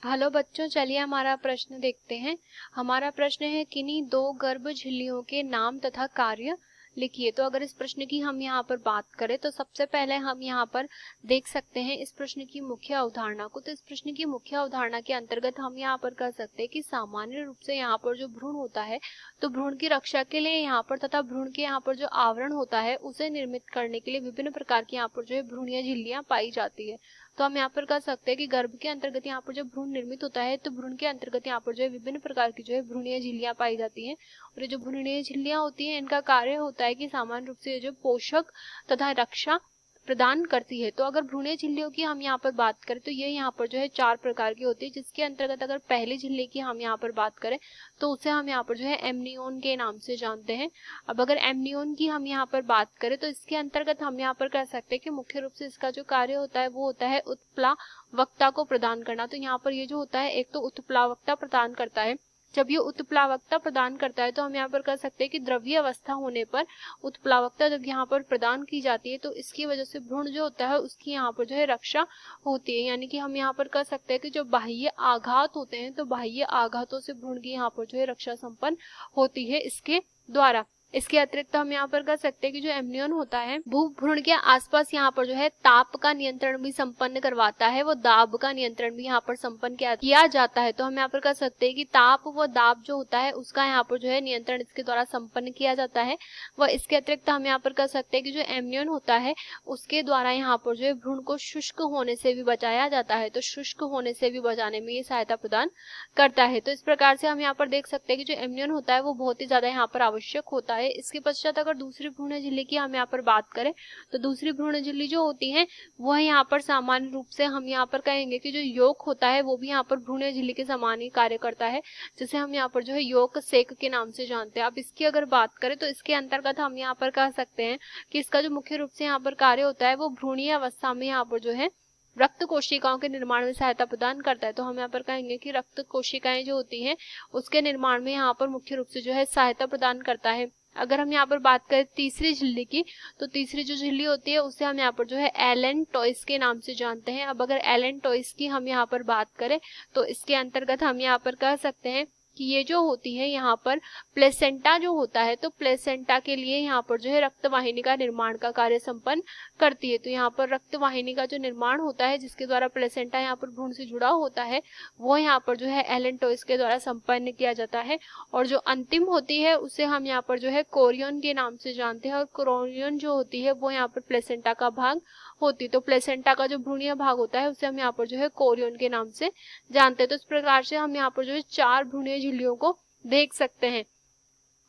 Hello बच्चों, चलिए हमारा प्रश्न देखते हैं। हमारा प्रश्न है किन्हीं दो गर्भ झिल्लियों के नाम तथा कार्य लिखिए। तो अगर इस प्रश्न की हम यहाँ पर बात करें तो सबसे पहले हम यहाँ पर देख सकते हैं इस प्रश्न की मुख्य अवधारणा को। तो इस प्रश्न की मुख्य अवधारणा के अंतर्गत हम यहाँ पर कह सकते हैं कि सामान्य रूप से यहाँ पर जो भ्रूण होता है तो भ्रूण की रक्षा के लिए यहाँ पर तथा भ्रूण के यहाँ पर जो आवरण होता है उसे निर्मित करने के लिए विभिन्न प्रकार की यहाँ पर जो है भ्रूणीय झिल्लियां पाई जाती है। तो हम यहाँ पर कह सकते हैं कि गर्भ के अंतर्गत यहाँ पर जब भ्रूण निर्मित होता है तो भ्रूण के अंतर्गत यहाँ पर जो है विभिन्न प्रकार की जो है भ्रूणीय झिल्लियां पाई जाती हैं। और ये जो भ्रूणीय झिल्लियां होती हैं इनका कार्य होता है कि सामान्य रूप से जो पोषक तथा रक्षा प्रदान करती है। तो अगर भ्रूणीय झिल्लियों की हम यहाँ पर बात करें तो ये यहाँ पर जो है 4 प्रकार की होती है, जिसके अंतर्गत अगर पहली झिल्ली की हम यहाँ पर बात करें तो उसे हम यहाँ पर जो है एमनियोन के नाम से जानते हैं। अब अगर एमनियोन की हम यहाँ पर बात करें तो इसके अंतर्गत हम यहाँ पर कह सकते हैं कि मुख्य रूप से इसका जो कार्य होता है वो होता है उत्प्लावकता को प्रदान करना। तो यहाँ पर ये जो होता है एक तो उत्प्लावकता प्रदान करता है। जब ये उत्प्लावकता प्रदान करता है तो हम यहाँ पर कह सकते हैं कि द्रवीय अवस्था होने पर उत्प्लावकता जब यहाँ पर प्रदान की जाती है तो इसकी वजह से भ्रूण जो होता है उसकी यहाँ पर जो है रक्षा होती है। यानी कि हम यहाँ पर कह सकते हैं कि जो बाह्य आघात होते हैं तो बाह्य आघातों से भ्रूण की यहाँ पर जो है रक्षा संपन्न होती है इसके द्वारा। इसके अतिरिक्त हम यहाँ पर कह सकते हैं कि जो एमनियन होता है वो भ्रूण के आसपास यहाँ पर जो है ताप का नियंत्रण भी संपन्न करवाता है, वो दाब का नियंत्रण भी यहाँ पर संपन्न किया जाता है। तो हम यहाँ पर कह सकते हैं कि ताप व दाब जो होता है उसका यहाँ पर जो है नियंत्रण इसके द्वारा संपन्न किया जाता है। व इसके अतिरिक्त हम यहाँ पर कह सकते हैं कि जो एमनियन होता है उसके द्वारा यहाँ पर जो है भ्रूण को शुष्क होने से भी बचाया जाता है। तो शुष्क होने से भी बचाने में ये सहायता प्रदान करता है। तो इस प्रकार से हम यहाँ पर देख सकते हैं कि जो एमनियन होता है वो बहुत ही ज्यादा यहाँ पर आवश्यक होता है। इसके पश्चात अगर दूसरी भ्रूण झिल्ली की हम यहाँ पर बात करें तो दूसरी भ्रूण झिल्ली जो होती है वह यहाँ पर सामान्य रूप से हम यहाँ पर कहेंगे कि जो यौक होता है वो भी यहाँ पर भ्रूण झिल्ली के समान ही कार्य करता है, जिसे हम यहाँ पर जो है यौक सेक के नाम से जानते हैं। अब इसकी अगर बात करें तो इसके अंतर्गत हम यहाँ पर कह सकते हैं कि इसका जो मुख्य रूप से यहाँ पर कार्य होता है वो भ्रूणीय अवस्था में यहाँ पर जो है रक्त कोशिकाओं के निर्माण में सहायता प्रदान करता है। तो हम यहाँ पर कहेंगे कि रक्त कोशिकाएं जो होती हैं उसके निर्माण में यहाँ पर मुख्य रूप से जो है सहायता प्रदान करता है। अगर हम यहाँ पर बात करें तीसरी झिल्ली की तो तीसरी जो झिल्ली होती है उसे हम यहाँ पर जो है एलन टॉयस के नाम से जानते हैं। अब अगर एलन टॉयस की हम यहाँ पर बात करें तो इसके अंतर्गत हम यहाँ पर कह सकते हैं कि ये जो होती है यहाँ पर प्लेसेंटा जो होता है तो प्लेसेंटा के लिए यहाँ पर जो है रक्तवाहिनी का निर्माण का कार्य संपन्न करती है। तो यहाँ पर रक्तवाहिनी का जो निर्माण होता है जिसके द्वारा प्लेसेंटा यहाँ पर भ्रूण से जुड़ा होता है वो यहाँ पर जो है एलन टॉयस के द्वारा संपन्न किया जाता है। और जो अंतिम होती है उसे हम यहाँ पर जो है कोरियन के नाम से जानते हैं। और कोरियन जो होती है वो यहाँ पर प्लेसेंटा का भाग होती है। तो प्लेसेंटा का जो भ्रूणीय भाग होता है उसे हम यहाँ पर जो है कोरियन के नाम से जानते हैं। तो इस प्रकार से हम यहाँ पर जो है 4 भ्रूणीय झिल्लियों को देख सकते हैं।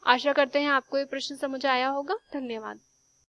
आशा करते हैं आपको ये प्रश्न समझ आया होगा। धन्यवाद।